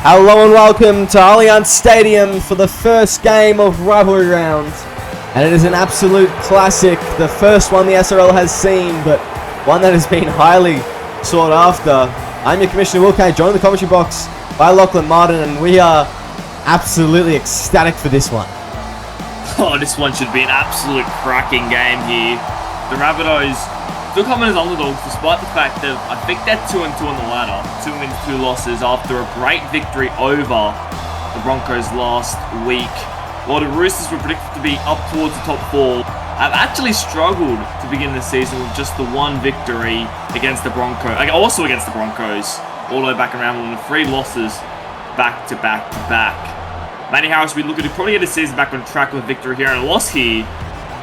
Hello and welcome to Allianz Stadium for the first game of Rivalry Round. And it is an absolute classic, the first one the SRL has seen, but one that has been highly sought after. I'm your Commissioner Will Kay, joined in the commentary box by Lachlan Martin, and we are absolutely ecstatic for this one. Oh, this one should be an absolute cracking game here. The Rabbitohs still coming as underdogs despite the fact that I think they're 2-2 on the ladder. 2 wins, 2 losses after a great victory over the Broncos last week. While the Roosters were predicted to be up towards the top 4, have actually struggled to begin the season with just the one victory against the Broncos. Also against the Broncos, all the way back around with 3 losses back to back to back. Matty Harris, we look at it, probably get the season back on track with a victory here, and a loss here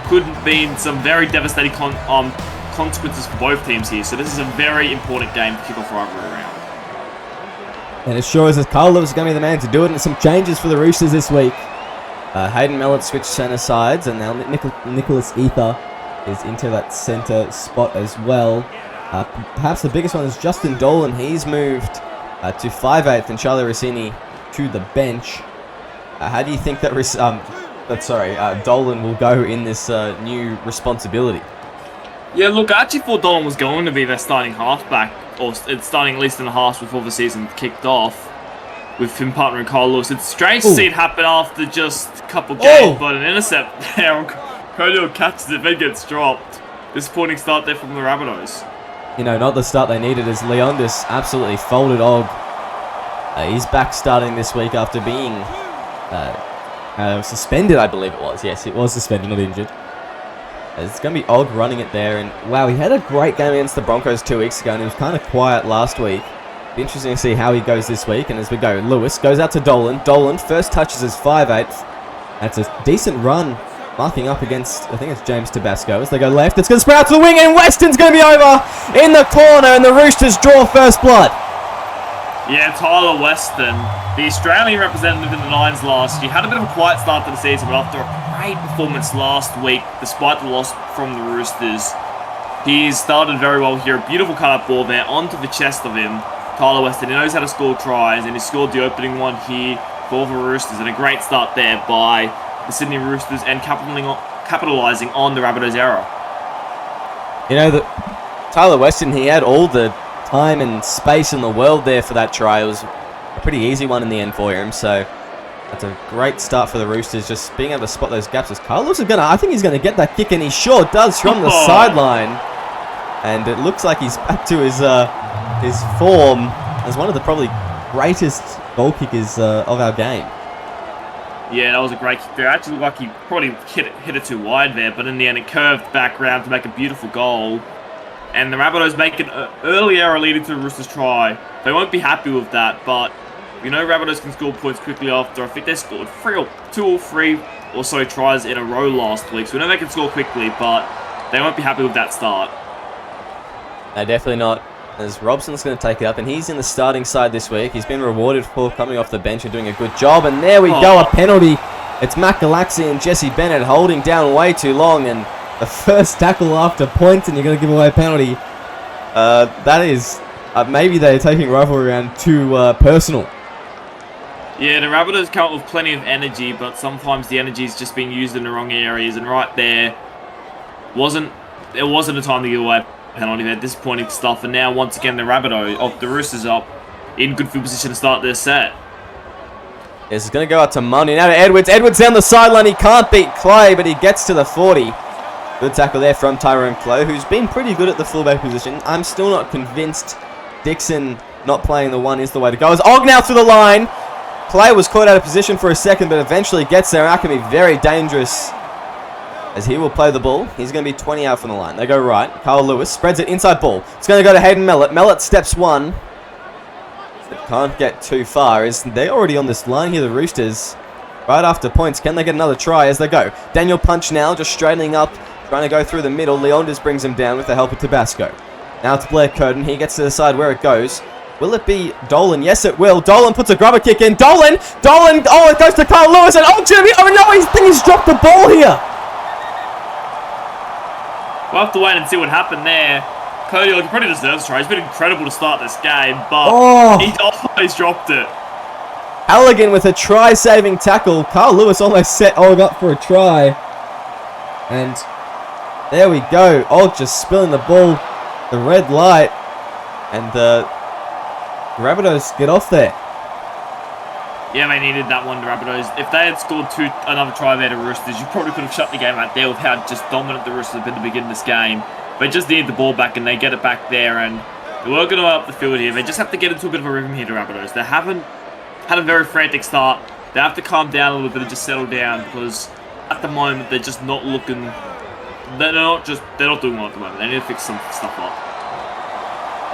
could have been some very devastating consequences for both teams here. So this is a very important game to kick off Rivalry Round. And it sure is as Carl Lewis is going to be the man to do it, and some changes for the Roosters this week. Hayden Mellett switched centre sides, and now Nicholas Ether is into that centre spot as well. Perhaps the biggest one is Justin Dolan. He's moved to 5'8", and Charlie Rossini to the bench. How do you think that Dolan will go in this new responsibility? Yeah, look, I actually thought Dolan was going to be their starting halfback, or starting at least in the half before the season kicked off, with him partnering Carl Lewis. It's strange to see it happen after just a couple games, but an intercept there. Cody catches it, then gets dropped. Disappointing start there from the Rabbitohs. You know, not the start they needed, as Leondis absolutely folded Og. He's back starting this week after being suspended, I believe it was. Yes, it was suspended, not injured. It's going to be Og running it there, and wow, he had a great game against the Broncos 2 weeks ago, and he was kind of quiet last week. Be interesting to see how he goes this week. And as we go, Lewis goes out to Dolan. Dolan first touches his 5'8". That's a decent run, marking up against, I think it's James Tabasco. As they go left, it's going to spread out to the wing, and Weston's going to be over in the corner, and the Roosters draw first blood. Yeah, Tyler Weston, the Australian representative in the Nines last year, had a bit of a quiet start to the season, but after a great performance last week, despite the loss from the Roosters, he's started very well here. A beautiful cut-up ball there onto the chest of him. Tyler Weston, he knows how to score tries, and he scored the opening one here for the Roosters, and a great start there by the Sydney Roosters, and capitalising on the Rabbitohs' error. You know, Tyler Weston, he had all the time and space in the world there for that try. It was a pretty easy one in the end for him, so that's a great start for the Roosters, just being able to spot those gaps. As Carlos is I think he's going to get that kick, and he sure does from the sideline. And it looks like he's back to his form as one of the probably greatest goal kickers of our game. Yeah, that was a great kick there. Actually looked like he probably hit it too wide there, but in the end it curved back round to make a beautiful goal. And the Rabbitohs make an early error leading to the Roosters try. They won't be happy with that, but you know Rabbitohs can score points quickly after. I think they scored 2 or 3 or so tries in a row last week, so we know they can score quickly, but they won't be happy with that start. No, definitely not. As Robson's going to take it up, and he's in the starting side this week. He's been rewarded for coming off the bench and doing a good job, and there we go, a penalty. It's Matt Galaxy and Jesse Bennett holding down way too long, and the first tackle after points, and you're going to give away a penalty. That is, maybe they're taking Rivalry Round too personal. Yeah, the Rabbitohs come up with plenty of energy, but sometimes the energy is just being used in the wrong areas, and right there, it wasn't a time to give away a penalty there. Disappointing stuff, and now once again the Roosters up in good field position to start their set. This is going to go out to Mundy, now to Edwards. Edwards down the sideline, he can't beat Clay, but he gets to the 40. Good tackle there from Tyrone Clay, who's been pretty good at the fullback position. I'm still not convinced Dixon not playing the one is the way to go. As Og now through the line. Clay was caught out of position for a second, but eventually gets there. That can be very dangerous, as he will play the ball. He's going to be 20 out from the line. They go right. Carl Lewis spreads it inside ball. It's going to go to Hayden Mellett. Mellett steps one, but can't get too far. They're already on this line here, the Roosters. Right after points, can they get another try as they go? Daniel Punch now, just straightening up, trying to go through the middle. Leondis brings him down with the help of Tabasco. Now to Blair Curtin. He gets to decide where it goes. Will it be Dolan? Yes, it will. Dolan puts a grubber kick in. Dolan! Oh, it goes to Carl Lewis, and Jimmy! Oh, no, I think he's dropped the ball here. We'll have to wait and see what happened there. Cody, he probably deserves a try. He's been incredible to start this game, but he always dropped it. Halligan with a try-saving tackle. Carl Lewis almost set Og up for a try. And there we go. Og just spilling the ball. The red light. And the Rabbitohs get off there. Yeah, they needed that one, the Rabbitohs. If they had scored another try there to Roosters, you probably could have shut the game out there with how just dominant the Roosters have been to begin this game. They just need the ball back, and they get it back there, and they were going to up the field here. They just have to get into a bit of a rhythm here, the Rabbitohs. They haven't had a very frantic start. They have to calm down a little bit and just settle down, because at the moment they're just not looking. They're not doing well at the moment. They need to fix some stuff up.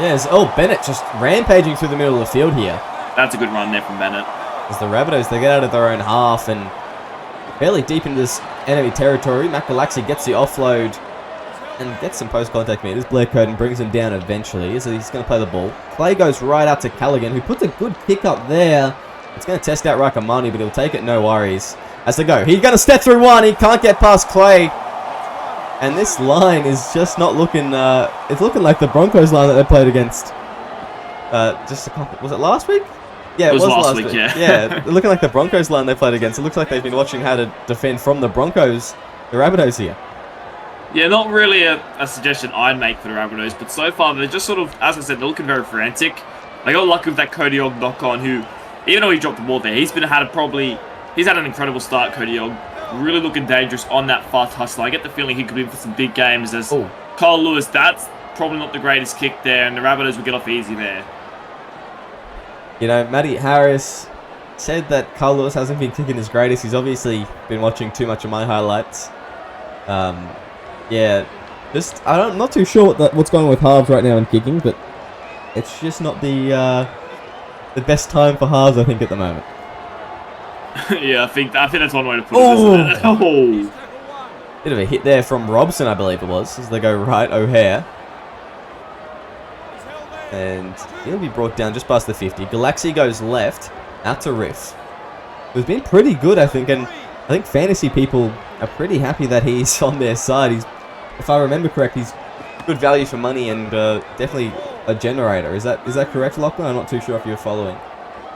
Yes. Oh, Bennett just rampaging through the middle of the field here. That's a good run there from Bennett. As the Rabbitohs, they get out of their own half and fairly deep into this enemy territory. Makalaxi gets the offload and gets some post-contact meters. Blair Coden brings him down eventually, so he's going to play the ball. Clay goes right out to Callaghan, who puts a good kick up there. It's going to test out Rakamani, but he'll take it, no worries. As they go, he's going to step through one. He can't get past Clay. And this line is just not looking... it's looking like the Broncos line that they played against. Was it last week? Yeah, it was last week. Yeah, looking like the Broncos line they played against. It looks like they've been watching how to defend from the Broncos, the Rabbitohs here. Yeah, not really a suggestion I'd make for the Rabbitohs, but so far they're just sort of, as I said, they're looking very frantic. They got lucky with that Cody Og knock on, who, even though he dropped the ball there, he's had an incredible start, Cody Og. Really looking dangerous on that fast hustle. I get the feeling he could be in for some big games as Carl Lewis. That's probably not the greatest kick there, and the Rabbitohs will get off easy there. You know, Matty Harris said that Carl Lewis hasn't been kicking his greatest. He's obviously been watching too much of my highlights. Yeah, I'm not too sure what's going on with halves right now in kicking, but it's just not the best time for halves, I think, at the moment. Yeah, I think that's one way to put it, isn't it? Oh. Bit of a hit there from Robson, I believe it was, as they go right, O'Hare. And he'll be brought down just past the 50. Galaxy goes left, out to Riff. Who's been pretty good, I think, and I think fantasy people are pretty happy that he's on their side. If I remember correct, he's good value for money and definitely a generator. Is that correct, Lachlan? I'm not too sure if you're following.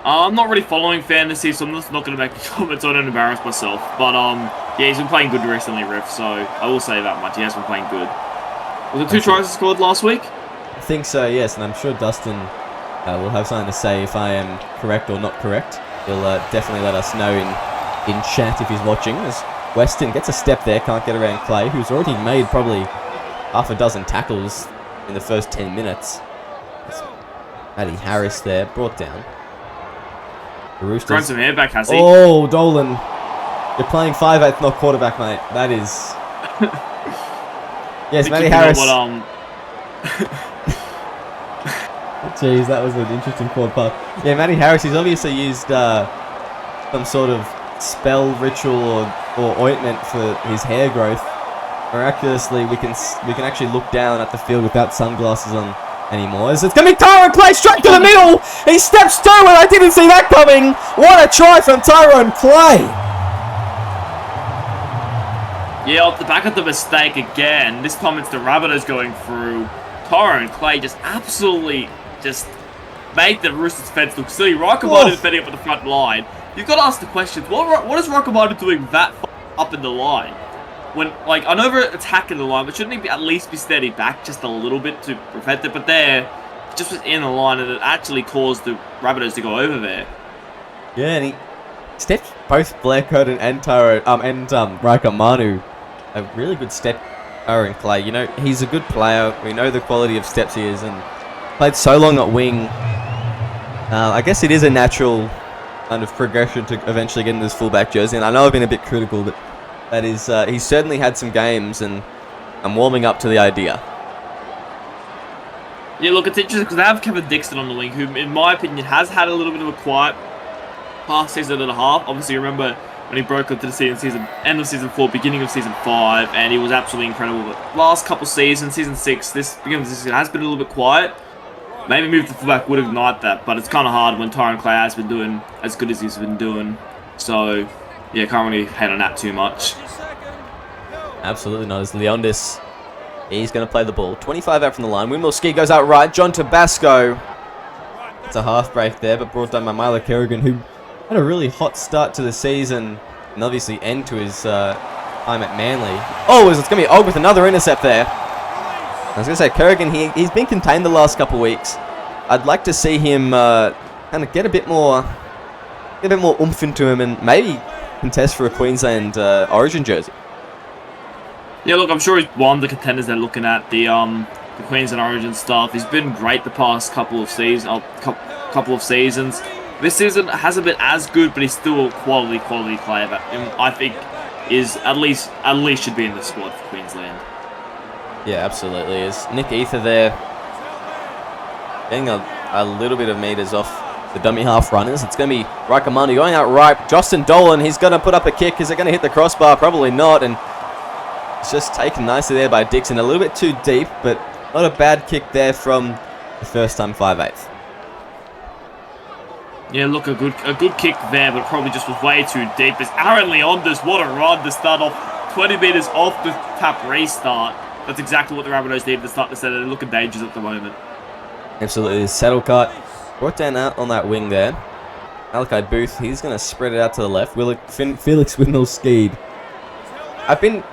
I'm not really following fantasy, so I'm just not going to make comments on it and embarrass myself. But yeah, he's been playing good recently, Riff, so I will say that much. He has been playing good. Was it 2 tries he scored last week? I think so, yes, and I'm sure Dustin will have something to say if I am correct or not correct. He'll definitely let us know in chat if he's watching. As Weston gets a step there, can't get around Clay, who's already made probably half a dozen tackles in the first 10 minutes. Matty Harris there, brought down. The Roosters. Thrown some hair back, has he? Oh, Dolan. You're playing 5/8, not quarterback, mate. That is... Yes, Matty Harris. Jeez, that was an interesting quad pass. Yeah, Matty Harris, he's obviously used some sort of spell ritual or ointment for his hair growth. Miraculously, we can actually look down at the field without sunglasses on anymore. As it's going to be Tyrone Clay straight to the middle. He steps through and I didn't see that coming. What a try from Tyrone Clay. Yeah, off the back of the mistake again. This time it's the Rabbitohs going through. Tyrone Clay just absolutely made the Roosters fence look silly. Rakamani defending up at the front line. You've got to ask the questions. What is Rakamani doing that up in the line? When, like, I know they're attacking the line, but shouldn't he at least be steady back just a little bit to prevent it? But there, just was in the line, and it actually caused the Rabbitohs to go over there. Yeah, and he stepped both Blair Coden and Rakamanu. A really good step, Tyrone Clay. You know, he's a good player. We know the quality of steps he is, and played so long at wing. I guess it is a natural kind of progression to eventually get into this fullback jersey, and I know I've been a bit critical, but that is, he's certainly had some games, and I'm warming up to the idea. Yeah, look, it's interesting because they have Kevin Dixon on the wing, who, in my opinion, has had a little bit of a quiet past season and a half. Obviously, remember when he broke into the end of season 4, beginning of season 5, and he was absolutely incredible. But last couple seasons, season 6, this beginning of the season has been a little bit quiet. Maybe move to fullback would ignite that, but it's kind of hard when Tyrone Clay has been doing as good as he's been doing. So, yeah, can't really hate on that too much. Absolutely not. As Leondis, he's going to play the ball. 25 out from the line. Windmill Ski goes out right. John Tabasco. It's a half break there, but brought down by Milo Kerrigan, who had a really hot start to the season, and obviously end to his time at Manly. Oh, it's going to be Og with another intercept there. I was going to say, Kerrigan, he's been contained the last couple of weeks. I'd like to see him kind of get a bit more oomph into him and maybe contest for a Queensland Origin jersey. Yeah, look, I'm sure he's one of the contenders they're looking at, the Queensland Origin stuff. He's been great the past couple of seasons. This season hasn't been as good, but he's still a quality player that I think is at least should be in the squad for Queensland. Yeah, absolutely. Is Nick Ether there getting a little bit of meters off the dummy half runners? It's going to be Raikamani going out right. Justin Dolan, he's going to put up a kick. Is it going to hit the crossbar? Probably not. And it's just taken nicely there by Dixon. A little bit too deep, but not a bad kick there from the first time 5/8. Yeah, look, a good kick there, but probably just was way too deep. It's Aaron Leonders, what a run to start off 20 metres off the tap restart. That's exactly what the Rabbitohs needed to start the set. They're looking dangerous at the moment. Absolutely. Saddle cut. Brought down out on that wing there. Malachi Booth, he's going to spread it out to the left. Felix Windmill-Skeed. I've been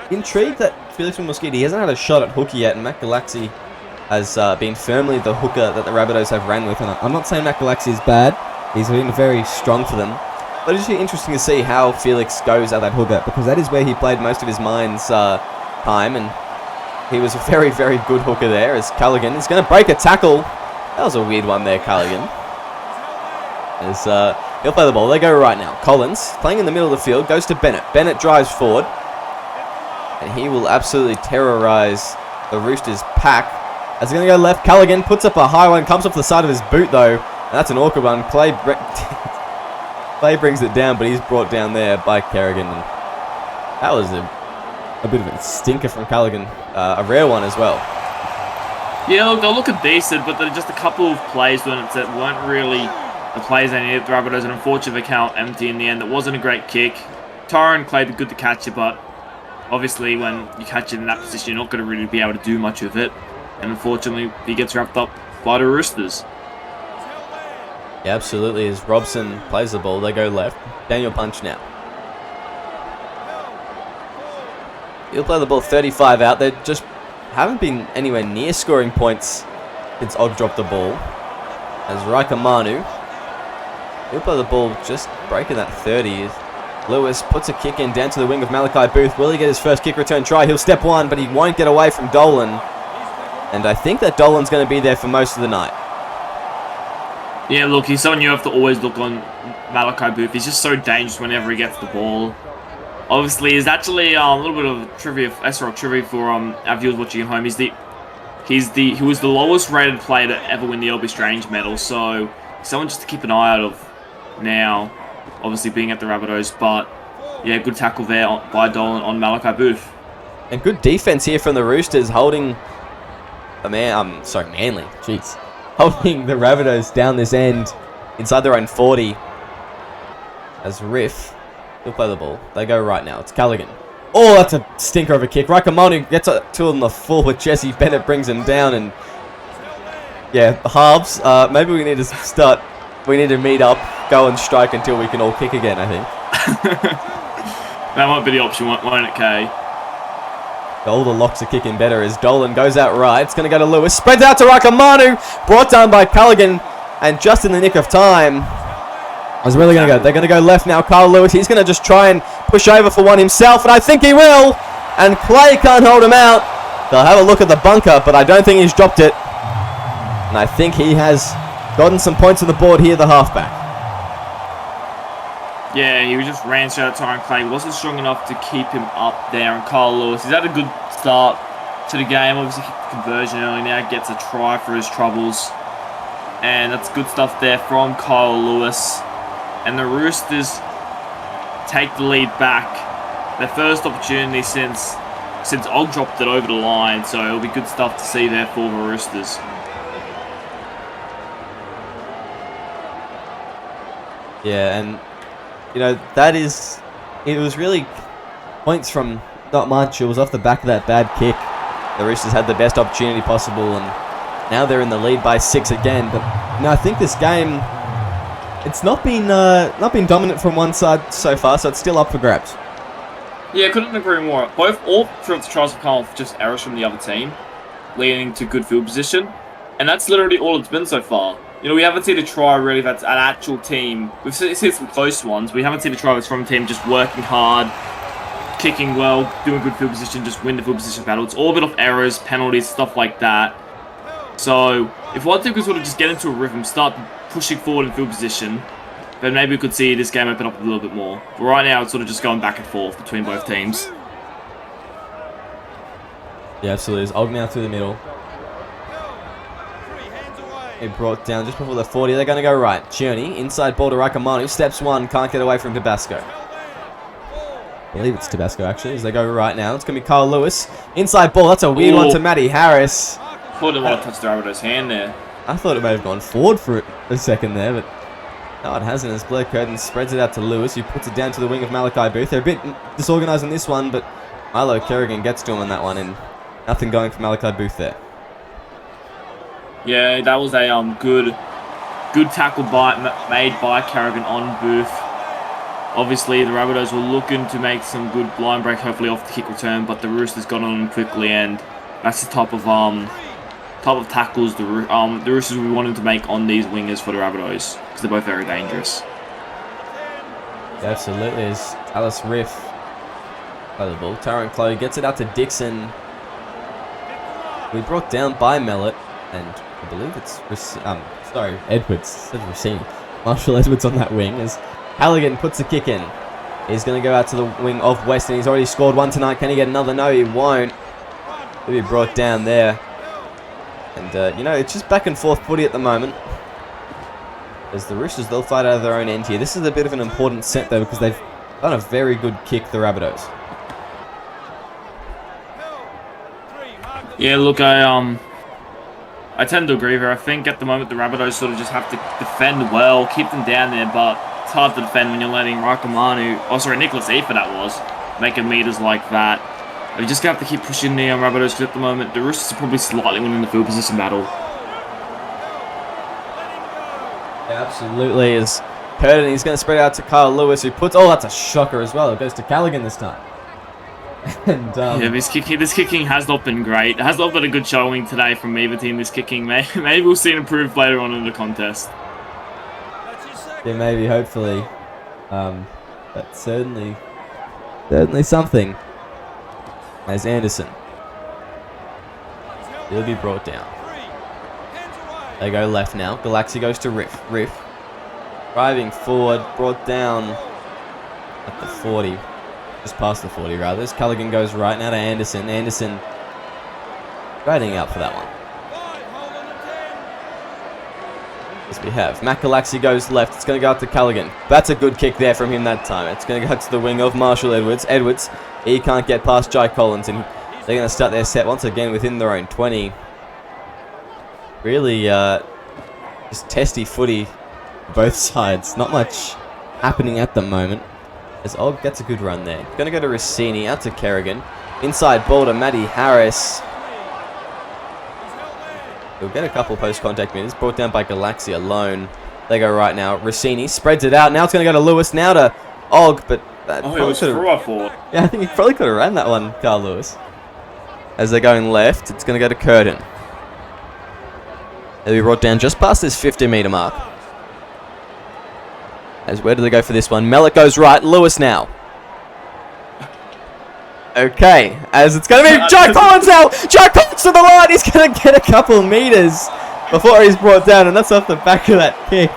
intrigued that Felix Windmill-Skeed, he hasn't had a shot at hooker yet, and Matt Galaxy has been firmly the hooker that the Rabbitohs have ran with. And I'm not saying Matt Galaxy is bad. He's been very strong for them. But it's just interesting to see how Felix goes at that hooker, because that is where he played most of his mind's time, and he was a very, very good hooker there as Callaghan is going to break a tackle. That was a weird one there, Callaghan. As he'll play the ball. They go right now. Collins, playing in the middle of the field, goes to Bennett. Bennett drives forward, and he will absolutely terrorise the Roosters pack. As he's going to go left, Callaghan puts up a high one, comes off the side of his boot though, and that's an awkward one. Clay brings it down, but he's brought down there by Kerrigan. And that was a bit of a stinker from Callaghan, a rare one as well. Yeah, look, they're looking decent, but they're just a couple of plays that weren't really the plays they needed. The Rabbitohs, and unfortunately they came out empty in the end. It wasn't a great kick. Tyron Clay did good to catch it, but obviously when you catch it in that position, you're not going to really be able to do much with it. And unfortunately, he gets wrapped up by the Roosters. Yeah, absolutely. As Robson plays the ball, they go left. Daniel Punch now. He'll play the ball 35 out. They just haven't been anywhere near scoring points since Og dropped the ball. As Raikamanu, he'll play the ball just breaking that 30. Lewis puts a kick in down to the wing of Malachi Booth. Will he get his first kick return try? He'll step one, but he won't get away from Dolan. And I think that Dolan's going to be there for most of the night. Yeah, look, he's someone you have to always look on, Malachi Booth. He's just so dangerous whenever he gets the ball. Obviously, he's actually a little bit of trivia, SRL trivia for our viewers watching at home. He was the lowest rated player to ever win the LB Strange medal, so someone just to keep an eye out of now, obviously being at the Rabbitohs. But yeah, good tackle there by Dolan on Malachi Booth. And good defense here from the Roosters, holding Manly. Jeez. Holding the Rabbitohs down this end inside their own 40. As Riff, he'll play the ball. They go right now. It's Callaghan. Oh, that's a stinker of a kick. Raikamanu gets it to him on the full, but Jesse Bennett brings him down. And yeah, the halves. Maybe we need to we need to meet up, go and strike until we can all kick again, I think. That might be the option, won't it, Kay? All the locks are kicking better as Dolan goes out right. It's going to go to Lewis. Spreads out to Raikamanu. Brought down by Callaghan. And just in the nick of time. I was really going to go. They're going to go left now. Carl Lewis. He's going to just try and push over for one himself. And I think he will. And Clay can't hold him out. They'll have a look at the bunker. But I don't think he's dropped it. And I think he has gotten some points on the board here, the halfback. Yeah, he just ran straight at Tyron Clay. He wasn't strong enough to keep him up there. And Carl Lewis, he's had a good start to the game. Obviously, conversion early now. Gets a try for his troubles. And that's good stuff there from Kyle Lewis. And the Roosters take the lead back. Their first opportunity since Og dropped it over the line. So it'll be good stuff to see there for the Roosters. Yeah, and you know, it was really points from not much. It was off the back of that bad kick. The Roosters had the best opportunity possible, and now they're in the lead by 6 again. But I think this game it's not been dominant from one side so far, so it's still up for grabs. Yeah, couldn't agree more. All three of the tries have come off just errors from the other team, leading to good field position, and that's literally all it's been so far. You know, we haven't seen a try really that's an actual team. We've seen some close ones. We haven't seen a try that's from a team just working hard, kicking well, doing good field position, just win the field position battle. It's all a bit of errors, penalties, stuff like that. So if one team could sort of just get into a rhythm, start pushing forward in field position, then maybe we could see this game open up a little bit more. But right now, it's sort of just going back and forth between both teams. Yeah, absolutely. It's Og now through the middle. It brought down just before the 40. They're going to go right. Journey, inside ball to Rakamanu. Steps one, can't get away from Tabasco. I believe it's Tabasco, actually, as they go right now. It's going to be Carl Lewis. Inside ball, that's a weird one to Matty Harris. Thought it might have touched the Rabbitohs' hand there. I thought it may have gone forward for a second there, but no, it hasn't. As Blair Curtin spreads it out to Lewis, who puts it down to the wing of Malachi Booth. They're a bit disorganised on this one, but Milo Kerrigan gets to him on that one, and nothing going for Malachi Booth there. Yeah, that was a good tackle made by Kerrigan on Booth. Obviously, the Rabbitohs were looking to make some good line break, hopefully off the kick return, but the Roosters got on them quickly, and that's the type of tackles the Roosters we wanted to make on these wingers for the Rabbitohs, because they're both very dangerous. Yeah, absolutely. As Alice Riff by the ball, Tyrone Chloe gets it out to Dixon. We brought down by Mellett, and I believe it's Edwards. Said Rossini. Marshall Edwards on that wing as Halligan puts the kick in. He's going to go out to the wing of Weston. He's already scored one tonight. Can he get another? No, he won't. He'll be brought down there. And, you know, it's just back and forth footy at the moment. As the Roosters, they'll fight out of their own end here. This is a bit of an important set, though, because they've done a very good kick, the Rabbitohs. Yeah, look, I tend to agree here. I think at the moment the Rabbitohs sort of just have to defend well, keep them down there, but it's hard to defend when you're letting Nicholas Efer that was, making meters like that. You just have to keep pushing the Rabbitohs, because at the moment the Roosters are probably slightly winning the field position battle. Yeah, absolutely. As Curtin, he's going to spread out to Carl Lewis, who puts... Oh, that's a shocker as well. It goes to Callaghan this time. And, yeah, this kicking has not been great. It has not been a good showing today from either team, this kicking. Maybe we'll see it improve later on in the contest. Yeah, maybe, hopefully. That's certainly something. As Anderson. He'll be brought down. They go left now. Galaxy goes to Riff. Riff. Driving forward, brought down at the 40. Just past the 40 rather. As Callaghan goes right now to Anderson. Anderson riding out for that one. As we have Matt Galaxy goes left. It's going to go up to Callaghan. That's a good kick there from him that time. It's going to go to the wing of Marshall Edwards. Edwards, he can't get past Jai Collins, and they're going to start their set once again within their own 20. Really just testy footy both sides. Not much happening at the moment. As Og gets a good run there. Going to go to Rossini, out to Kerrigan. Inside ball to Matty Harris. He'll get a couple post-contact minutes. Brought down by Galaxy alone. They go right now. Rossini spreads it out. Now it's going to go to Lewis. Now to Og, but... it was through, I thought. Yeah, I think he probably could have ran that one, Carl Lewis. As they're going left, it's going to go to Curtin. They'll be brought down just past this 50-metre mark. As where do they go for this one? Mellett goes right. Lewis now. Okay. As it's going to be Jack Collins now. Jack Collins to the line. He's going to get a couple meters before he's brought down. And that's off the back of that kick.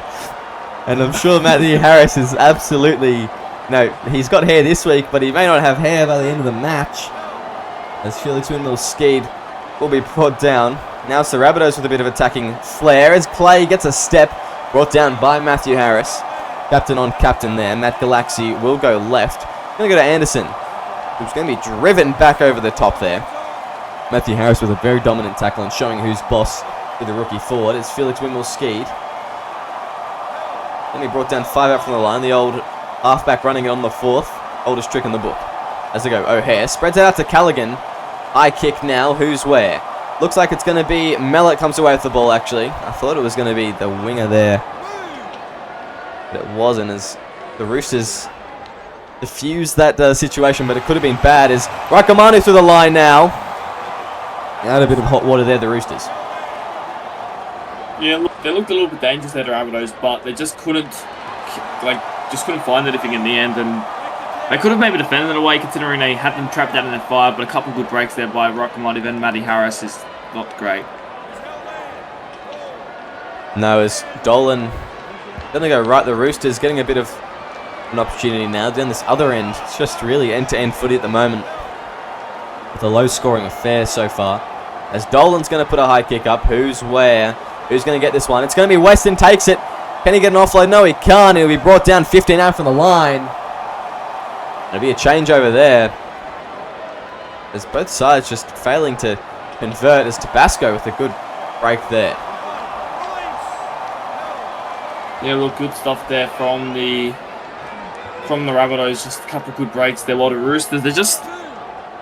And I'm sure Matthew Harris is absolutely... No, he's got hair this week, but he may not have hair by the end of the match. As Felix Windmill skied will be brought down. Now it's the Rabbitohs with a bit of attacking flair. As Clay gets a step brought down by Matthew Harris. Captain on captain there. Matt Galaxy will go left. Going to go to Anderson, who's going to be driven back over the top there. Matthew Harris with a very dominant tackle and showing who's boss with the rookie forward. As Felix Windmill skied. Then he brought down 5 out from the line. The old halfback running it on the 4th. Oldest trick in the book. As they go, O'Hare spreads it out to Callaghan. High kick now. Who's where? Looks like it's going to be Mellett comes away with the ball, actually. I thought it was going to be the winger there. But it wasn't, as the Roosters diffused that situation, but it could have been bad. As Rakamanu through the line now. Out a bit of hot water there, the Roosters. Yeah, look, they looked a little bit dangerous there, the Rabbitohs, but they just couldn't find anything in the end, and they could have maybe defended it away, considering they had them trapped out in their 5, but a couple of good breaks there by Rakamanu and Matty Harris is not great. No, as Dolan going to go right, the Roosters getting a bit of an opportunity now down this other end. It's just really end-to-end footy at the moment, with a low-scoring affair so far. As Dolan's going to put a high kick up. Who's where? Who's going to get this one? It's going to be Weston takes it. Can he get an offload? No, he can't. He'll be brought down 15 out from the line. There'll be a change over there. As both sides just failing to convert, as Tabasco with a good break there. Yeah, look, good stuff there from the Rabbitohs. Just a couple of good breaks there. While the Roosters,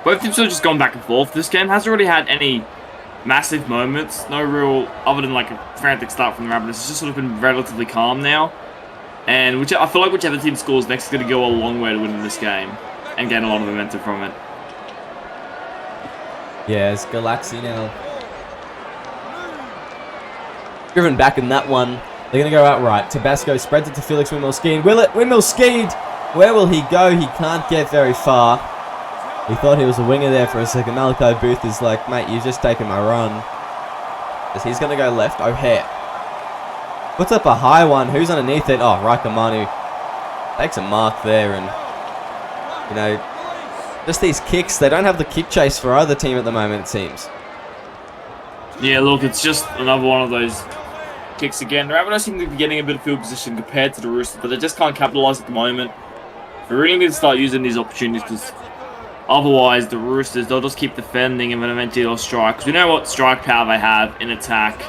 both teams have just gone back and forth. This game hasn't really had any massive moments. No real, other than like a frantic start from the Rabbitohs. It's just sort of been relatively calm now. And I feel like whichever team scores next is going to go a long way to winning this game and gain a lot of momentum from it. Yeah, it's Galaxy now driven back in that one. They're going to go outright. Tabasco spreads it to Felix Windmill-Skeed. Windmill-Skeed, where will he go? He can't get very far. He thought he was a winger there for a second. Malachi Booth is like, mate, you've just taken my run. As he's going to go left. O'Hare puts up a high one. Who's underneath it? Oh, Rakamanu takes a mark there. And, you know, just these kicks, they don't have the kick chase for either team at the moment, it seems. Yeah, look, it's just another one of those kicks again. The Rabbitohs seem to be getting a bit of field position compared to the Roosters, but they just can't capitalise at the moment. We really need to start using these opportunities, because otherwise the Roosters, they'll just keep defending and then eventually they'll strike. Because we know what strike power they have in attack.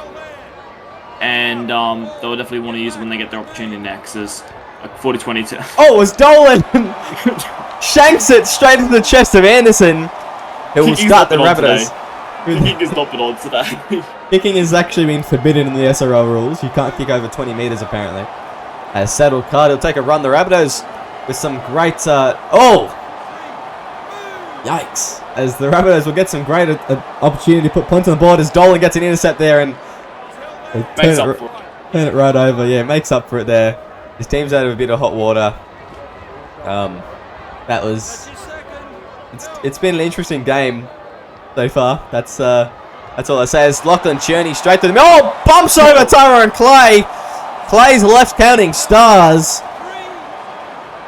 And they'll definitely want to use it when they get their opportunity next. There's like 40-22. Oh, it was Dolan! Shanks it straight into the chest of Anderson. Who will start the Rabbitohs. Kicking is not been on today. Kicking has actually been forbidden in the SRL rules. You can't kick over 20 metres apparently. As Saddle Card, he'll take a run. The Rabbitohs with some great... oh! Yikes. As the Rabbitohs will get some great opportunity to put points on the board as Dolan gets an intercept there and... turn it right over. Yeah, makes up for it there. His team's out of a bit of hot water. That was... It's been an interesting game so far. That's all I say. As Lachlan Cherney straight to the... Oh! Bumps over Tyrone Clay! Clay's left counting stars.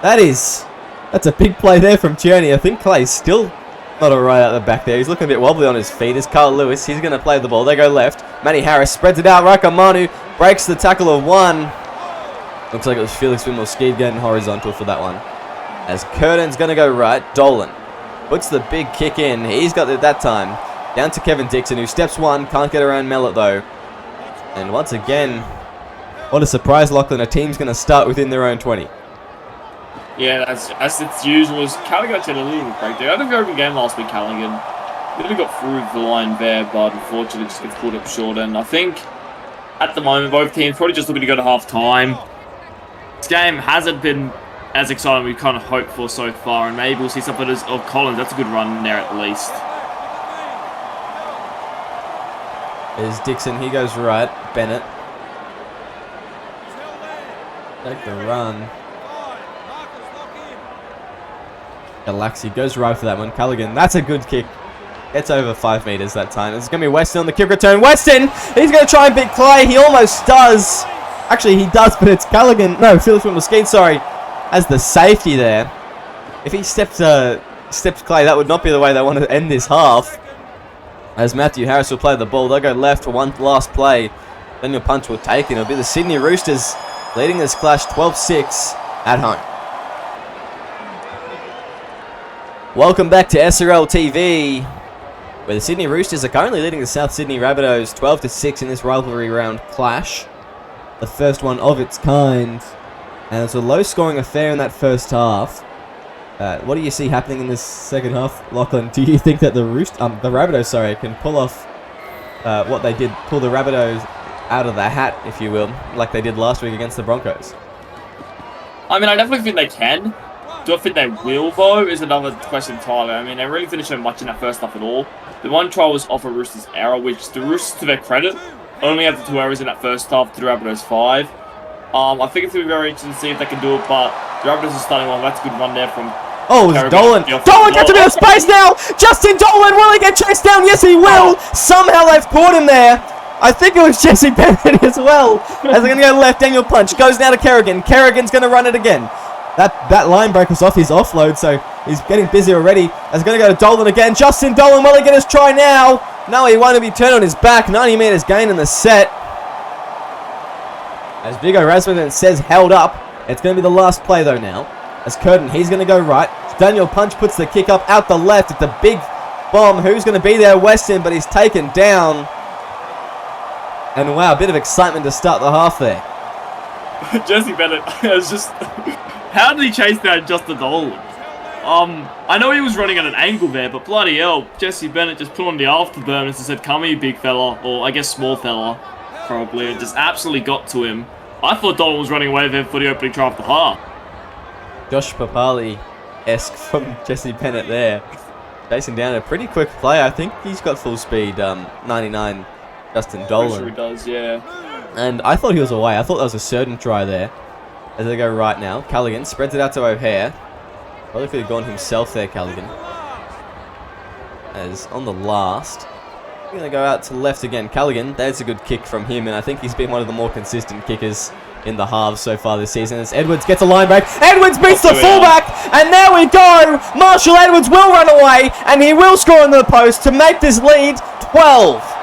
That's a big play there from Cherney. I think Clay's still not alright out the back there. He's looking a bit wobbly on his feet. As Carl Lewis, he's going to play the ball. They go left. Matty Harris spreads it out. Rakamanu breaks the tackle of one. Looks like it was Felix Windmill-Skeed getting horizontal for that one. As Curtin's going to go right. Dolan puts the big kick in. He's got it that time. Down to Kevin Dixon, who steps one. Can't get around Mellett though. And once again, what a surprise, Lachlan. A team's going to start within their own 20. Yeah, as it's usual. Callaghan had a little break there. I had a very good game last week, Callaghan. Really got through the line there, but unfortunately just gets pulled up short. And I think at the moment, both teams probably just looking to go to half time. This game hasn't been as exciting as we kind of hoped for so far, and maybe we'll see something of Collins. That's a good run there at least. There's Dixon. He goes right. Bennett. Take the run. Galaxy goes right for that one. Callaghan, that's a good kick. Gets over 5 metres that time. It's going to be Weston on the kick return. Weston! He's going to try and beat Clay. He almost does. Actually, he does, but it's Callaghan. No, Felix Windmill-Skeed, sorry. As the safety there. If he stepped Clay, that would not be the way they want to end this half. As Matthew Harris will play the ball. They'll go left for one last play. Daniel Punch will take it. It'll be the Sydney Roosters leading this clash 12-6 at home. Welcome back to SRL TV, where the Sydney Roosters are currently leading the South Sydney Rabbitohs 12-6 in this rivalry round clash. The first one of its kind. And it's a low-scoring affair in that first half. What do you see happening in this second half, Lachlan? Do you think that the Rabbitohs, can pull off what they did, pull the Rabbitohs out of the hat, if you will, like they did last week against the Broncos? I mean, I definitely think they can. Do I think they will, though, is another question entirely. I mean, they really didn't show much in that first half at all. The one try was off a Roosters error, which the Roosters, to their credit, only had the 2 errors in that first half to the Rabbitohs 5. I think it's going to be very interesting to see if they can do it, but the Rabbitohs are starting well. That's a good run there from... Oh, it's Dolan. Dolan gets a bit of space now! Justin Dolan, will he get chased down? Yes, he will! Somehow they've caught him there. I think it was Jesse Bennett as well. As they're going to go left, Daniel Punch goes now to Kerrigan. Kerrigan's going to run it again. That line break was off his offload, so he's getting busy already. As going to go to Dolan again. Justin Dolan, will he get his try now? No, he won't be turned on his back. 90 metres gain in the set. As Vigo Rasmussen says held up. It's going to be the last play though now. As Curtin, he's going to go right. Daniel Punch puts the kick up out the left. It's a big bomb. Who's going to be there? Weston, but he's taken down. And wow, a bit of excitement to start the half there. Jesse Bennett, was just... How did he chase down Justin Dolan? I know he was running at an angle there, but bloody hell, Jesse Bennett just put on the afterburners and said, come here, big fella, or I guess small fella, probably, and just absolutely got to him. I thought Dolan was running away there for the opening try of the half. Josh Papali-esque from Jesse Bennett there. Chasing down a pretty quick play. I think he's got full speed, 99 Justin Dolan. Pretty sure he does, yeah. And I thought he was away. I thought that was a certain try there. As they go right now, Callaghan spreads it out to O'Hare. Probably could have gone himself there, Callaghan. As on the last, we're going to go out to left again. Callaghan, that's a good kick from him, and I think he's been one of the more consistent kickers in the halves so far this season. As Edwards gets a line break. Edwards beats the fullback, and there we go. Marshall Edwards will run away, and he will score in the post to make this lead 12.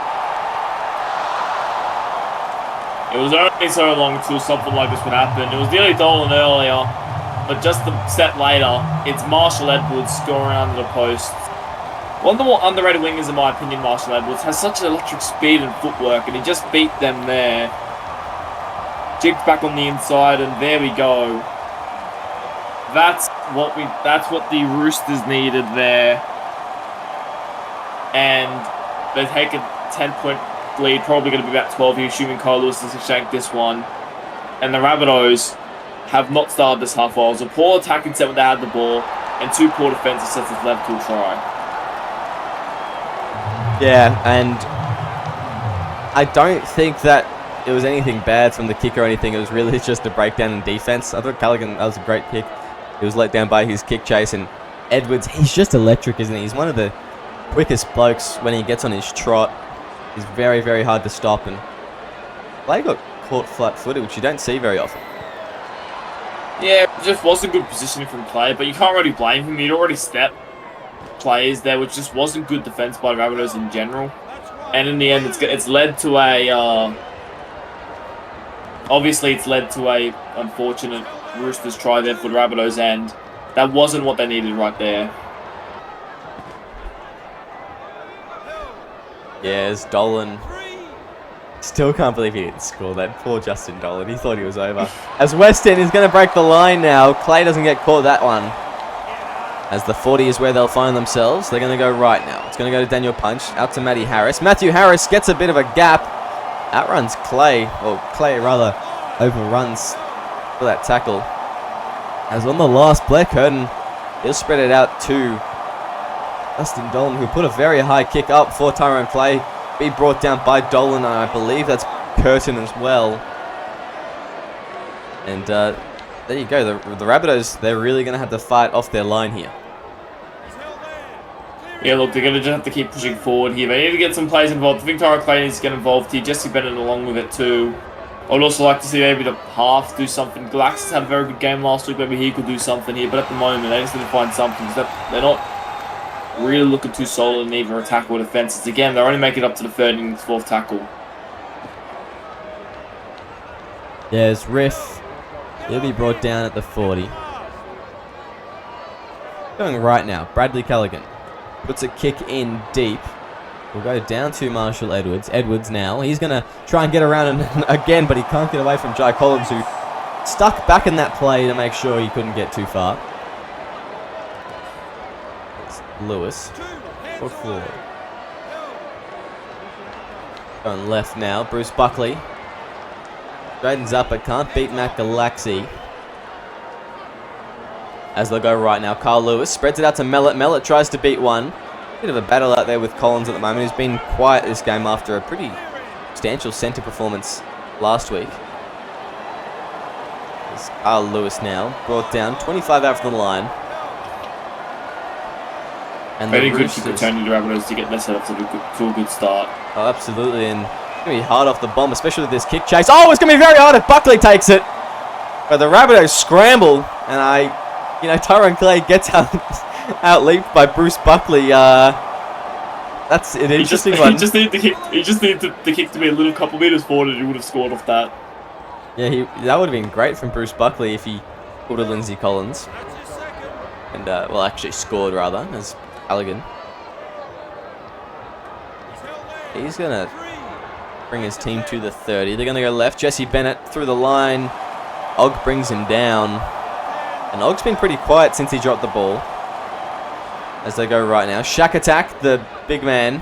It was only so long until something like this would happen. It was nearly Dolan earlier, but just a step later, it's Marshall Edwards scoring under the post. One of the more underrated wingers, in my opinion, Marshall Edwards, has such electric speed and footwork, and he just beat them there. Jigged back on the inside, and there we go. That's what the Roosters needed there. And they take a 10-point lead, probably going to be about 12 here, assuming Kyle Lewis doesn't shank this one. And the Rabbitohs have not started this half well. It was a poor attacking set when they had the ball, and 2 poor defensive sets that led to a try. Yeah, and I don't think that it was anything bad from the kick or anything. It was really just a breakdown in defense. I thought Callaghan, that was a great kick. He was let down by his kick chase, and Edwards, he's just electric, isn't he? He's one of the quickest blokes when he gets on his trot. He's very, very hard to stop, and Clay got caught flat-footed, which you don't see very often. Yeah, it just wasn't good positioning from Clay, but you can't really blame him. He'd already stepped players there, which just wasn't good defense by the Rabbitohs in general. And in the end, it's led to a... obviously, it's led to a unfortunate Roosters try there for the Rabbitohs, and that wasn't what they needed right there. Yes, Dolan. Still can't believe he didn't score that. Poor Justin Dolan. He thought he was over. As Weston is going to break the line now. Clay doesn't get caught that one. As the 40 is where they'll find themselves. They're going to go right now. It's going to go to Daniel Punch. Out to Matty Harris. Matthew Harris gets a bit of a gap. Outruns Clay. Or Clay rather overruns for that tackle. As on the last, Blair Curtin, he'll spread it out to Justin Dolan, who put a very high kick up for Tyrone Clay. Be brought down by Dolan, and I believe that's Curtin as well. And there you go. The Rabbitohs, they're really going to have to fight off their line here. Yeah, look, they're going to just have to keep pushing forward here. They need to get some players involved. I think Tyrone Clay needs to get involved here. Jesse Bennett along with it too. I would also like to see maybe the half do something. Galaxis had a very good game last week. Maybe he could do something here. But at the moment, they just need to find something. They're not really looking too solid in either attack or defenses. Again, they're only making it up to the 3rd and 4th tackle. There's Riff. He'll be brought down at the 40. Going right now, Bradley Callaghan puts a kick in deep. We'll go down to Marshall Edwards. Edwards now. He's going to try and get around again, but he can't get away from Jai Collins, who stuck back in that play to make sure he couldn't get too far. Lewis or forward. Going left now. Bruce Buckley straightens up but can't beat Matt Galaxy. As they'll go right now. Carl Lewis spreads it out to Mellett. Mellett tries to beat one. Bit of a battle out there with Collins at the moment. He's been quiet this game after a pretty substantial centre performance last week. It's Carl Lewis now. Brought down. 25 out from the line. And very good for returning to Rabbitohs to get their set up to a good start. Oh, absolutely. And it's going to be hard off the bomb, especially with this kick chase. Oh, it's going to be very hard if Buckley takes it. But the Rabbitohs scramble. And Tyrone Clay gets out-leaped by Bruce Buckley. That's an interesting one. He just needed the kick to be a little couple metres forward and he would have scored off that. Yeah, that would have been great from Bruce Buckley if he pulled a Lindsay Collins. And, actually scored, rather, as Halligan. He's going to bring his team to the 30. They're going to go left. Jesse Bennett through the line. Og brings him down. And Og's been pretty quiet since he dropped the ball. As they go right now. Shack Attack, the big man.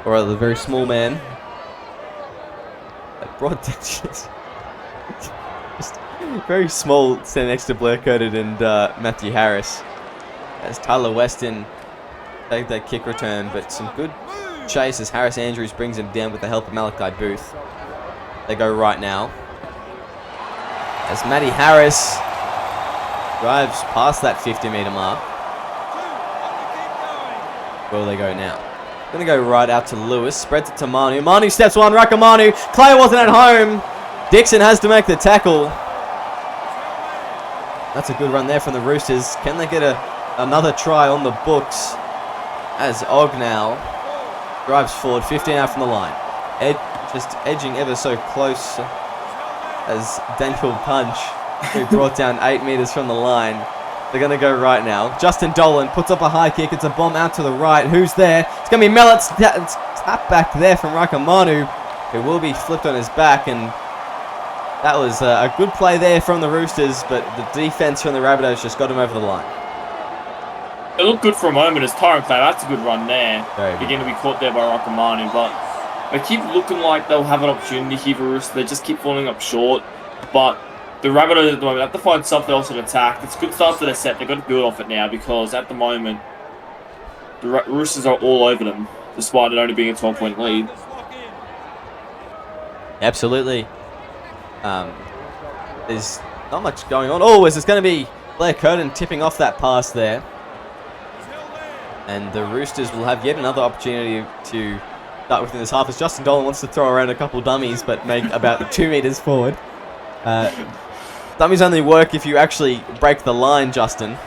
Or the very small man. Brought down just very small, standing next to Blair Curtin and Matthew Harris. As Tyler Weston take that kick return, but some good chase as Harris Andrews brings him down with the help of Malachi Booth. They go right now. As Matty Harris drives past that 50-metre mark. Where will they go now? Going to go right out to Lewis. Spreads it to Manu. Manu steps one. Rakamanu. Clay wasn't at home. Dixon has to make the tackle. That's a good run there from the Roosters. Can they get another try on the books? As Og now drives forward. 15 out from the line. Just edging ever so close as Daniel Punch, who brought down 8 metres from the line. They're going to go right now. Justin Dolan puts up a high kick. It's a bomb out to the right. Who's there? It's going to be Mellett's tap back there from Rakamanu, who will be flipped on his back. And that was a good play there from the Roosters, but the defense from the Rabbitohs just got him over the line. It looked good for a moment as Tyrone Clay. That's a good run there. Beginning to be caught there by Rakamanu, but they keep looking like they'll have an opportunity here for Roosters. They just keep falling up short, but the Rabbitohs at the moment have to find something else to attack. It's a good start to their set. They've got to build off it now because at the moment, the Roosters are all over them, despite it only being a 12-point lead. Absolutely. There's not much going on. Oh, it's going to be Blair Curtin tipping off that pass there. And the Roosters will have yet another opportunity to start within this half as Justin Dolan wants to throw around a couple dummies, but make about 2 metres forward. Dummies only work if you actually break the line, Justin.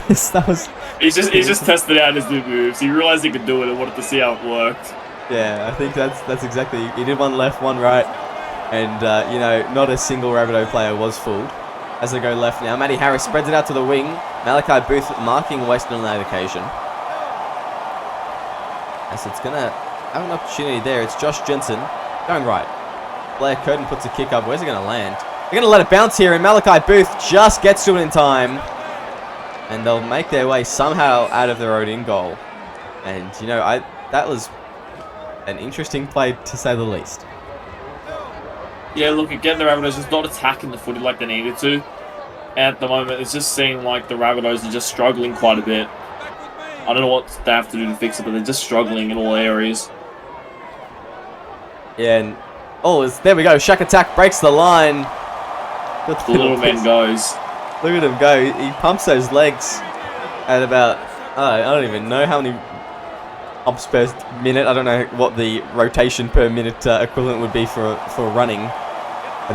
He's just tested out his new moves. He realised he could do it and wanted to see how it worked. Yeah, I think that's exactly. He did one left, one right, and not a single Rabbitoh player was fooled. As they go left now, Matty Harris spreads it out to the wing. Malachi Booth marking Weston on that occasion. As it's gonna have an opportunity there. It's Josh Jensen going right. Blair Curtin puts a kick up. Where's it going to land? They're going to let it bounce here, and Malachi Booth just gets to it in time. And they'll make their way somehow out of their own in goal. And, that was an interesting play, to say the least. Yeah, look, again, the Rabbitohs just not attacking the footy like they needed to. And at the moment, it's just seeming like the Rabbitohs are just struggling quite a bit. I don't know what they have to do to fix it, but they're just struggling in all areas. Yeah, and there we go. Shack Attack breaks the line. The little man goes. Look at him go. He pumps those legs at about, I don't even know how many pumps per minute. I don't know what the rotation per minute equivalent would be for running. But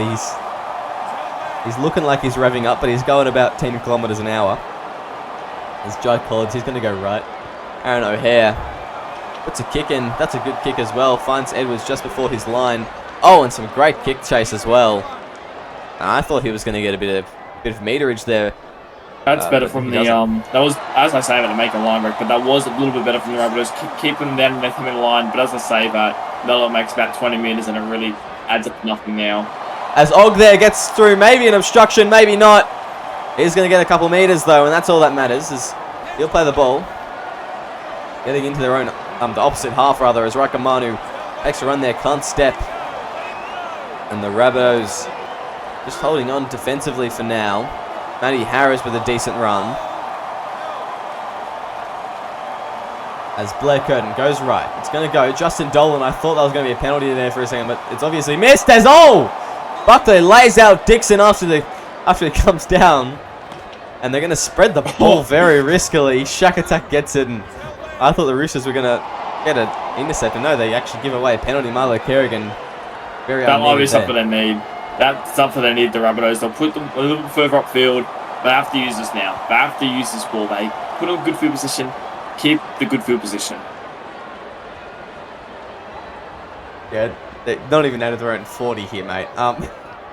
he's looking like he's revving up, but he's going about 10 kilometres an hour. There's Jai Collins. He's going to go right. Aaron O'Hare puts a kick in. That's a good kick as well. Finds Edwards just before his line. Oh, and some great kick chase as well. And I thought he was going to get a bit of meterage there. That's better from the that was, as I say, to make a line break, but that was a little bit better from the Rabbitohs, keeping them down, let them in line. But as I say, Melo makes about 20 metres, and it really adds up to nothing now. As Og there gets through, maybe an obstruction, maybe not. He's going to get a couple metres though, and that's all that matters. Is he'll play the ball, getting into their own, the opposite half rather, as Rakamanu takes a run there, can't step, and the Rabbitohs just holding on defensively for now. Matty Harris with a decent run. As Blair Curtin goes right. It's going to go. Justin Dolan, I thought that was going to be a penalty there for a second, but it's obviously missed as Buckley lays out Dixon after it comes down. And they're going to spread the ball very riskily. Shack Attack gets it, and I thought the Roosters were going to get an interceptor. No, they actually give away a penalty. Milo Kerrigan, very that might be there. something they need. That's something they need, the Rabbitohs. They'll put them a little bit further upfield. They have to use this now. They have to use this ball. They put on good field position. Keep the good field position. Yeah, they're not even out of their own 40 here, mate. Not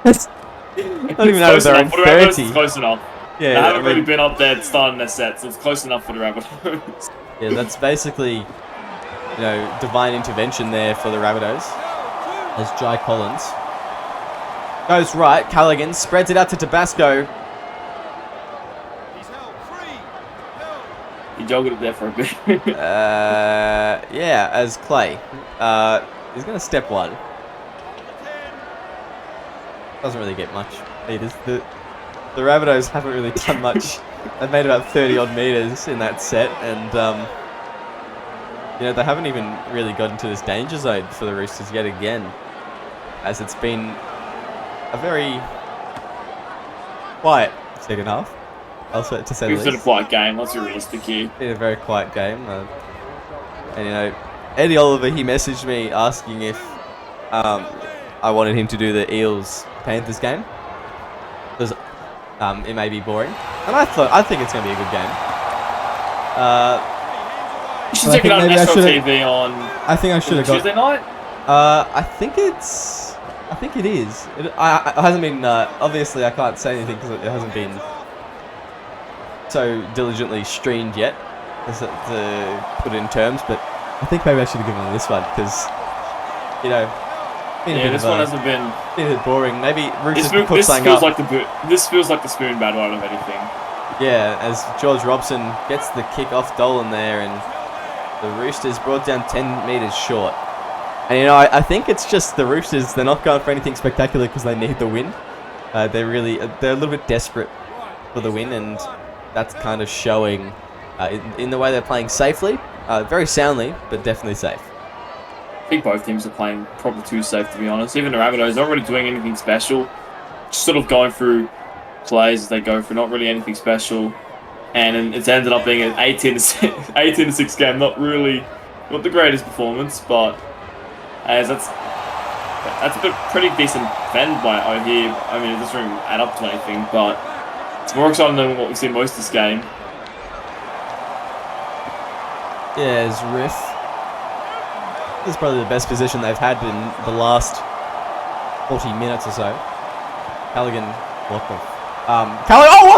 even out of their own 30. It's close enough. Yeah, they haven't really been up there starting their sets. So it's close enough for the Rabbitohs. Yeah, that's basically, divine intervention there for the Rabbitohs. As Jai Collins goes right, Callaghan spreads it out to Tabasco. He jogged it there for a bit. Yeah, as Clay. He's going to step one. Doesn't really get much meters. The Rabbitohs haven't really done much. They've made about 30 odd meters in that set, and they haven't even really got into this danger zone for the Roosters yet again, as it's been a very quiet second half. Also, to say the least. It's been a quiet game. Let's be realistic here. Been a very quiet game, and Eddie Oliver, he messaged me asking if I wanted him to do the Eels Panthers game because it may be boring, and I think it's going to be a good game. You should check it out on National TV on. I think I should have got Tuesday night. I think it is. It hasn't been. Obviously, I can't say anything because it hasn't been so diligently streamed yet to put it in terms. But I think maybe I should have given them this one because this one hasn't been a bit boring. Maybe Roosters this put something up. This feels like the spoon battle out of anything. Yeah, as George Robson gets the kick off Dolan there, and the Roosters brought down 10 meters short. And I think it's just the Roosters. They're not going for anything spectacular because they need the win. They're a little bit desperate for the win, and that's kind of showing in the way they're playing safely, very soundly, but definitely safe. I think both teams are playing probably too safe, to be honest. Even the Rabbitohs not really doing anything special, just sort of going through plays as they go through, not really anything special. And it's ended up being an 18-6 game. Not the greatest performance, but as that's a pretty decent defend by here. I mean, it doesn't really add up to anything, but it's more exciting than what we've seen most of this game. Yeah, as Riff. This is probably the best position they've had in the last 40 minutes or so. Callaghan, what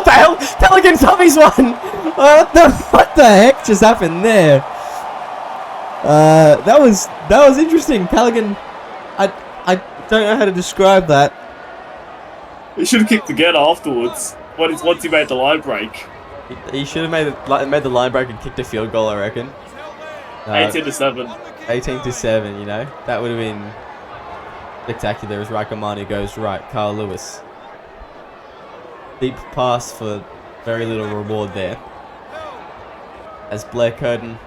the hell? Callaghan Tommy's one! What the heck just happened there? That was interesting. Callaghan, I don't know how to describe that. He should have kicked again afterwards. Once he made the line break. He should have made the line break and kicked a field goal, I reckon. 18-7. 18-7, that would have been spectacular as Raikamani goes right. Carl Lewis. Deep pass for very little reward there. As Blair Curtin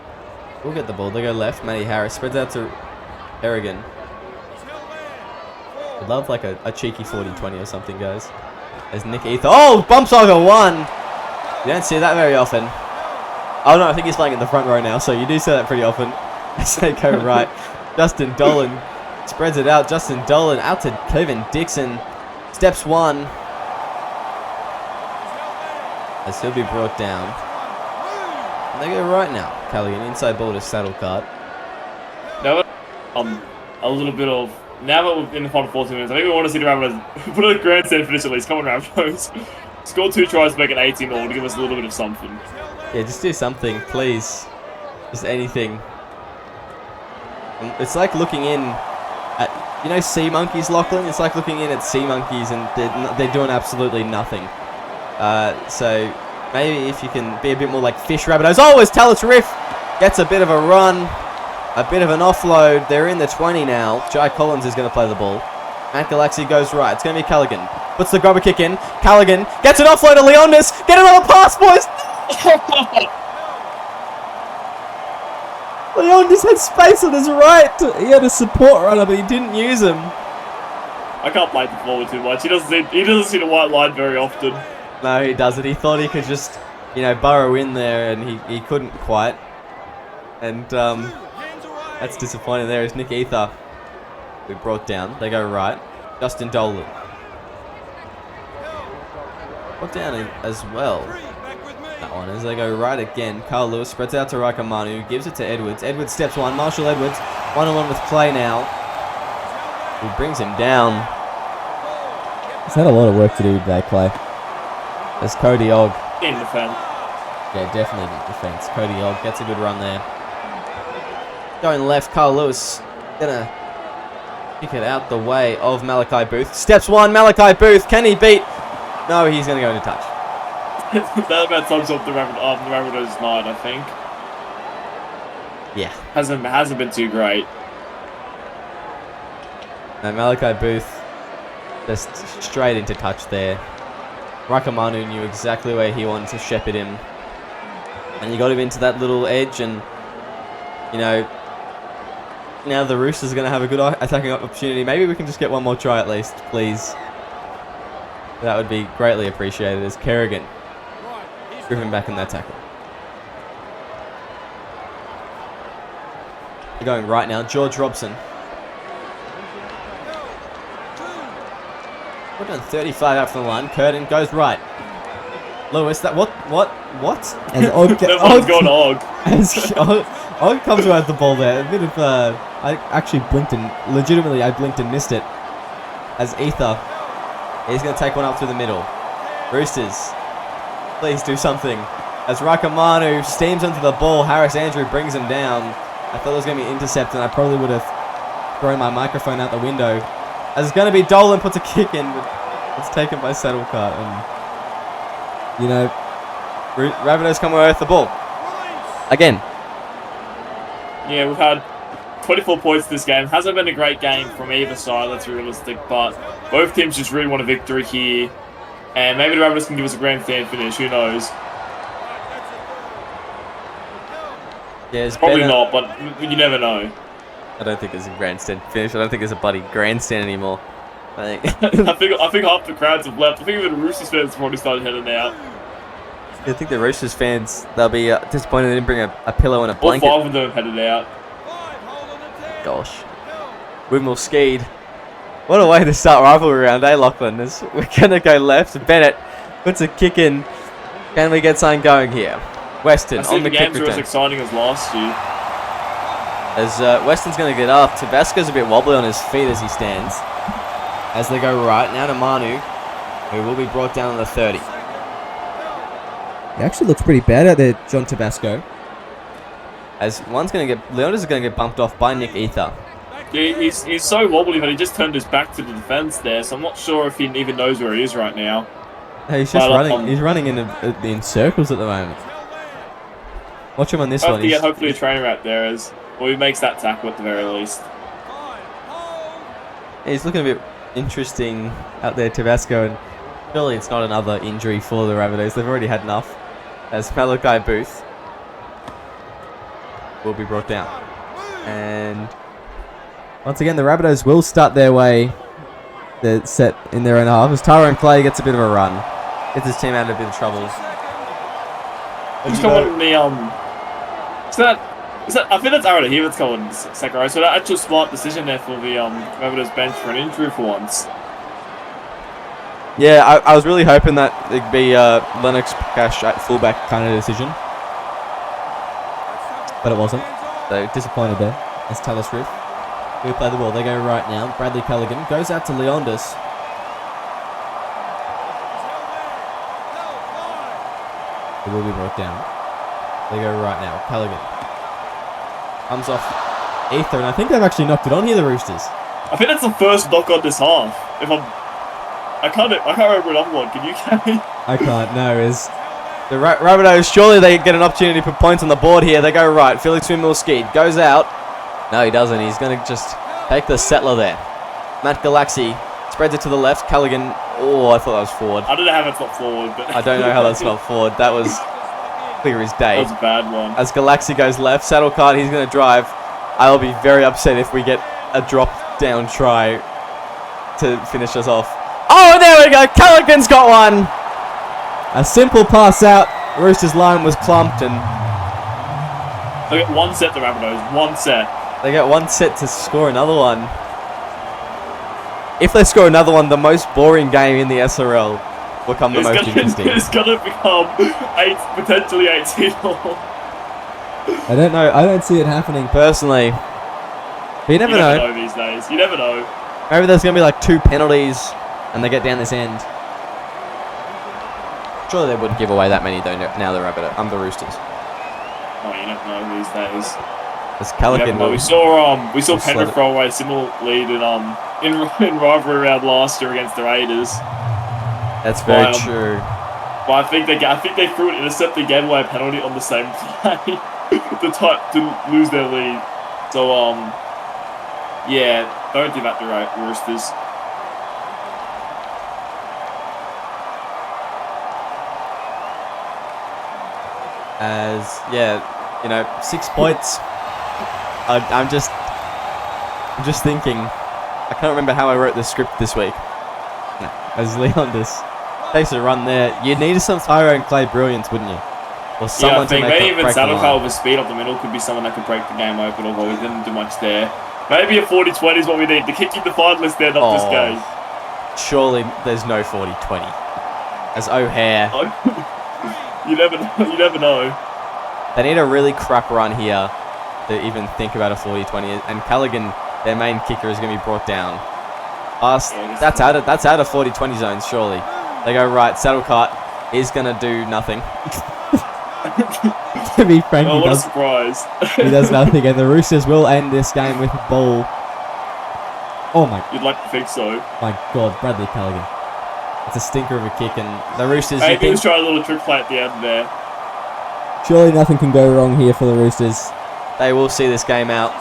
will get the ball. They go left. Matty Harris spreads out to Kerrigan. I'd love like a cheeky 40-20 or something, guys. As Nick Ether. Bumps over one! You don't see that very often. Oh no, I think he's playing in the front row now, so you do see that pretty often. As they go right. Justin Dolan spreads it out. Justin Dolan out to Kevin Dixon. Steps one. As he'll be brought down. And they go right now. Callaghan inside ball to Saddlecart. Now, a little bit of. Now that we're in the final 14 minutes, I think we want to see the Rabbitohs put a grandstand finish at least. Come on, Rabbitohs. Score 2 tries to make it 18-all to give us a little bit of something. Yeah, just do something, please. Just anything. It's like looking in at, Sea Monkeys, Lachlan? It's like looking in at Sea Monkeys and they're doing absolutely nothing. So maybe if you can be a bit more like Fish Rabbitohs. As Tallis Riff gets a bit of a run, a bit of an offload. They're in the 20 now. Jai Collins is going to play the ball. Matt Galaxy goes right. It's going to be Callaghan. Puts the grubber kick in. Callaghan gets it offload to Leondis. Get another pass, boys. Leondis had space on his right. He had a support runner, but he didn't use him. I can't blame the forward too much. He doesn't see the white line very often. No, he doesn't. He thought he could just, burrow in there, and he couldn't quite. And that's disappointing. There is Nick Ether, who brought down. They go right. Justin Dolan. Brought down as well. That one as they go right again. Carl Lewis spreads out to Rakamanu, gives it to Edwards. Edwards steps one. Marshall Edwards, one-on-one with Clay now. He brings him down. He's had a lot of work to do today, Clay. There's Cody Ogg. In defense. Yeah, definitely in defense. Cody Ogg gets a good run there. Going left, Carl Lewis gonna kick it out the way of Malachi Booth. Steps one, Malachi Booth. Can he beat? No, he's gonna go into touch. That about sums up the Rabbitohs night, I think. Yeah. Hasn't been too great. No, Malachi Booth just straight into touch there. Rakamanu knew exactly where he wanted to shepherd him. And you got him into that little edge, and now the Roosters are going to have a good attacking opportunity. Maybe we can just get one more try at least, please. That would be greatly appreciated as Kerrigan driven back in that tackle. We're going right now. George Robson. We're done 35 out from the line. Curtin goes right. Lewis, that what? As Ogg, Everyone's gone Ogg. As Ogg comes around the ball there. A bit of I actually blinked and I blinked and missed it. As Ether, he's going to take one up through the middle. Roosters, please do something. As Rakamanu steams onto the ball, Harris Andrew brings him down. I thought it was going to be intercepted, and I probably would have thrown my microphone out the window. As it's going to be Dolan puts a kick in, but it's taken by Saddlecart. And Rabbitohs come away with the ball again. Yeah, we've had 24 points this game. Hasn't been a great game from either side, that's realistic, but both teams just really want a victory here. And maybe the Rabbitohs can give us a grandstand finish, who knows? Yeah, it's Probably better. not, but you never know. I don't think it's a grandstand finish. I don't think it's a bloody grandstand anymore. I think I think half the crowds have left. I think even the Roosters fans probably started heading out. I think the Roosters fans, they'll be disappointed they didn't bring a pillow and a blanket. All 5 of them headed out. Gosh. Wimble skied. What a way to start rivalry round, eh, Lachlan? We're going to go left. Bennett puts a kick in. Can we get something going here? Weston on the kick games are as return. exciting as last year. As Weston's going to get up, Tabasco's a bit wobbly on his feet as he stands. As they go right, now to Manu, who will be brought down on the 30. He actually looks pretty bad out there, John Tabasco. As Leondis is going to get bumped off by Nick Ether. Yeah, he's so wobbly, but he just turned his back to the defence there, so I'm not sure if he even knows where he is right now. He's just running. He's running in circles at the moment. Watch him on this one. Hopefully a trainer out there he makes that tackle at the very least. He's looking a bit interesting out there, Tabasco, and surely it's not another injury for the Rabbitohs. They've already had enough. As Malachi Booth will be brought down. And once again, the Rabbitohs will start their way. They're set in their own half. As Tyrone Clay gets a bit of a run. Gets his team out of a bit of trouble. Who's coming in the I think that's Aaron here that's going second row. So that actual smart decision there for the Rabbitohs bench for an injury for once. Yeah, I was really hoping that it'd be Lennox Cash at fullback kind of decision. But it wasn't. So disappointed there. As Taylor Swift. We play the ball. They go right now. Bradley Callaghan goes out to Leondis. It will be brought down. They go right now. Callaghan comes off Ether, and I think they've actually knocked it on here, the Roosters. I think that's the first knock on this half. I can't remember another one. Can you, Cammy? I can't. No, is the Rabbitohs? Surely they get an opportunity to put points on the board here. They go right. Felix Wimble-Skeed goes out. No, he doesn't. He's going to just take the settler there. Matt Galaxy Spreads it to the left. Callaghan. Oh, I thought that was forward. I don't know how that's not forward, but I don't know how that's not forward. That was clear as day. that was a bad one. As Galaxy goes left, Saddlecard, he's going to drive. I'll be very upset if we get a drop-down try to finish us off. Oh, there we go. Callaghan's got one. A simple pass out. Roosters' line was clumped, and They get one set, the Rabbitohs. One set. they get one set to score another one. If they score another one, the most boring game in the SRL will become the most interesting. It's going to become potentially 18 all. I don't know. I don't see it happening. Personally. But you never know. These days. You never know. Maybe there's going to be like 2 penalties and they get down this end. Surely they wouldn't give away that many though now the the Roosters. Oh, you never know these days. As Callaghan We saw Penrith throw away a similar lead in rivalry round last year against the Raiders. That's very true. But I think they threw an intercept. They gave away a penalty on the same play to lose their lead. So yeah, don't do that to Roosters. As yeah, 6 points. I'm just thinking. I can't remember how I wrote the script this week. No, as Leondis takes a run there, you needed some Tyrone Clay brilliance, wouldn't you? Or someone I think to make maybe even break the line. Saddlecard with speed up the middle could be someone that could break the game open, although he didn't do much there. Maybe a 40-20 is what we need to keep the finalists there, not this game. Surely there's no 40-20. As O'Hare. You never know. You never know. They need a really crap run here to even think about a 40-20. And Callaghan, their main kicker, is going to be brought down. That's out of 40-20 zones, surely. They go right. Saddlecart is going to do nothing. To be frank, what a surprise. he does nothing, and the Roosters will end this game with a ball. Oh my! You'd like to think so. My God, Bradley Callaghan. It's a stinker of a kick, and the Roosters. Maybe he was trying a little trick play at the end there. Surely nothing can go wrong here for the Roosters. They will see this game out,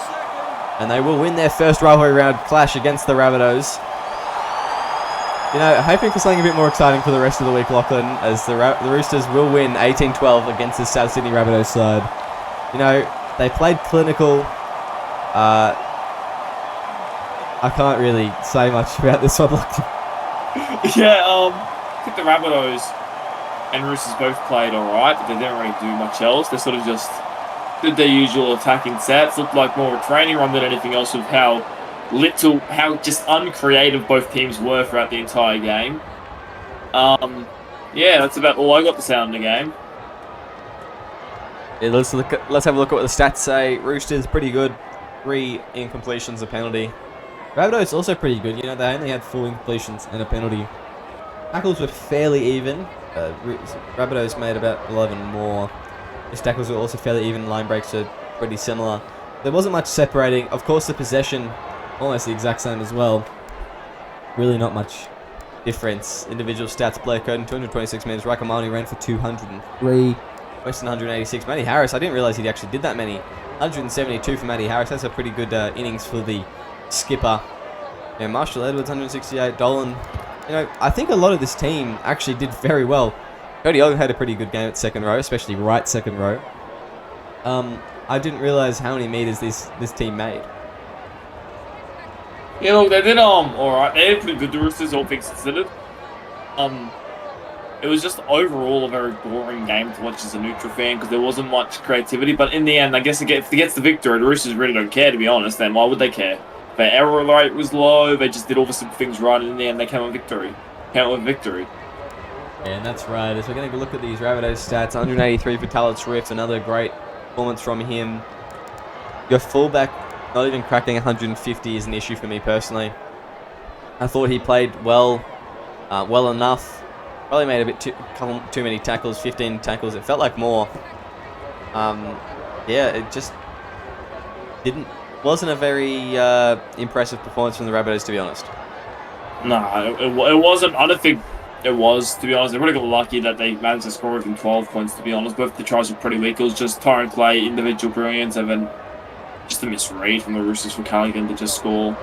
and they will win their first rivalry round clash against the Rabbitohs. Hoping for something a bit more exciting for the rest of the week, Lachlan, as the Roosters will win 18-12 against the South Sydney Rabbitohs side. They played clinical. I can't really say much about this one, Lachlan. Yeah, I think the Rabbitohs and Roosters both played alright, but they didn't really do much else. They sort of just did their usual attacking sets. Looked like more of a training run than anything else, with how just uncreative both teams were throughout the entire game. Yeah, that's about all I got to say on the game. Yeah, let's have a look at what the stats say. Roosters pretty good, 3 incompletions, a penalty. Rabbitohs also pretty good. They only had 4 incompletions and a penalty. Tackles were fairly even. Rabbitohs made about 11 more. His tackles were also fairly even. Line breaks are pretty similar. There wasn't much separating. Of course, the possession almost the exact same as well. Really not much difference. Individual stats: Blair Curtin 226 minutes. Rakamani ran for 203. Weston 186. Matty Harris, I didn't realise he actually did that many. 172 for Matty Harris. That's a pretty good innings for the skipper. Marshall Edwards 168. Dolan. I think a lot of this team actually did very well. Cody Ogden had a pretty good game at second row, especially right second row. I didn't realise how many meters this team made. Yeah, look, they did alright. They did pretty good, the Roosters, all things considered. It was just overall a very boring game to watch as a neutral fan because there wasn't much creativity. But in the end, I guess if it gets the victory, the Roosters really don't care, to be honest. Then why would they care? Their error rate was low. They just did all the simple things right, and in the end, they came with victory. Yeah, and that's right. As we're going to look at these Rabbitohs stats, 183 for Talon Swift, another great performance from him. Your fullback not even cracking 150 is an issue for me personally. I thought he played well enough. Probably made a bit too many tackles, 15 tackles. It felt like more. Yeah, it just wasn't a very impressive performance from the Rabbitohs, to be honest. No, it wasn't. I don't think it was, to be honest. They really got lucky that they managed to score within 12 points, to be honest. Both the tries were pretty weak. It was just Tyrone Clay, individual brilliance, and then just a misread from the Roosters for Callaghan to just score.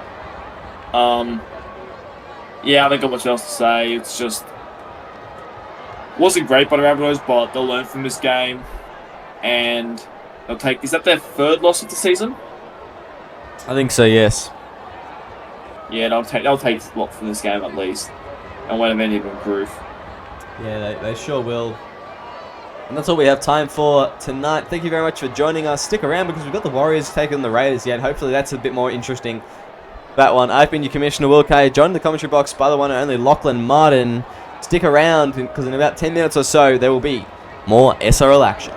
Yeah, I don't got much else to say. It's just wasn't great by the Rabbitohs, but they'll learn from this game, and they'll take. Is that their third loss of the season? I think so, yes. Yeah, they'll take a lot from this game at least, and want to improve. Yeah, they sure will. And that's all we have time for tonight. Thank you very much for joining us. Stick around because we've got the Warriors taking on the Raiders yet. Hopefully that's a bit more interesting. That one. I've been your Commissioner Will Kay. Joined in the commentary box by the one and only Lachlan Martin. Stick around because in about 10 minutes or so there will be more SRL action.